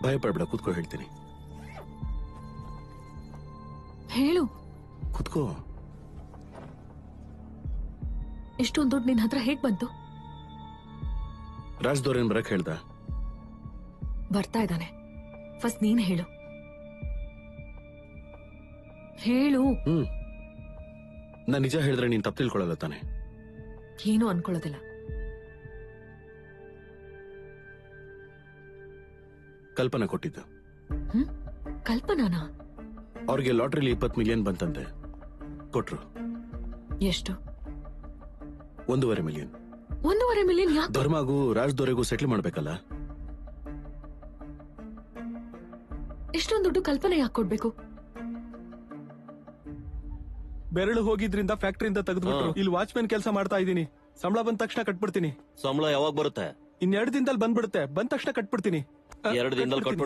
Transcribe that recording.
ಭಯ ಪಡ್ಬೇಡ, ಕೂತ್ಕೋ, ಹೇಳ್ತೀನಿ. ಹೇಳು. ಕೂತ್ಕೋ. ಇಷ್ಟೊಂದು ದುಡ್ಡು ನಿನ್ ಹತ್ರ ಹೇಗ್ ಬಂತು? ರಾಜ್ದವ್ರೇನ್ ಬರಕ್ ಹೇಳ್ದ? ಬರ್ತಾ ಇದ್ದಾನೆ. ಫಸ್ಟ್ ನೀನ್ ಹೇಳು. ಹೇಳು. ನಾನ್ ನಿಜ ಹೇಳಿದ್ರೆ ನೀನ್ ತಪ್ಪು ತಿಳ್ಕೊಳ್ಳಲ್ಲ ತಾನೆ? ಏನೂ ಅನ್ಕೊಳ್ಳೋದಿಲ್ಲ. ಕಲ್ಪನಾ ಕೊಟ್ಟಿದ್ದು. ಕಲ್ಪನಾನಾ? ಅವ್ರಿಗೆ ಲಾಟ್ರಿಲಿ 20 ಮಿಲಿಯನ್ ಬಂತಂತೆ, ಕೊಟ್ರು. ಎಷ್ಟು? 1.5 ಮಿಲಿಯನ್. 1.5 ಮಿಲಿಯನ್ ಯಾಕೆ? ಧರ್ಮಗೂ ರಾಜ್ದವ್ರಿಗೂ ಸೆಟ್ಲ್ ಮಾಡ್ಬೇಕಲ್ಲ. ಇಷ್ಟೊಂದು ದುಡ್ಡು ಕಲ್ಪನೆ ಯಾಕೆ ಕೊಡ್ಬೇಕು? ಬೆರಳು ಹೋಗಿದ್ರಿಂದ ಫ್ಯಾಕ್ಟ್ರಿಯಿಂದ ತೆಗೆದ್ಬಿಟ್ರು. ಇಲ್ಲಿ ವಾಚ್ಮನ್ ಕೆಲಸ ಮಾಡ್ತಾ ಇದ್ದೀನಿ. ಸಂಬಳ ಬಂದ ತಕ್ಷಣ ಕಟ್ಬಿಡ್ತೀನಿ. ಸಂಬಳ ಯಾವಾಗ ಬರುತ್ತೆ? ಇನ್ 2 ದಿನದಲ್ಲಿ ಬಂದ್ಬಿಡುತ್ತೆ. ಬಂದ ತಕ್ಷಣ ಕಟ್ಬಿಡ್ತೀನಿ. 2 ದಿನದಲ್ಲಿ ಕಟ್ಬಿಡ್ಬೇಕು.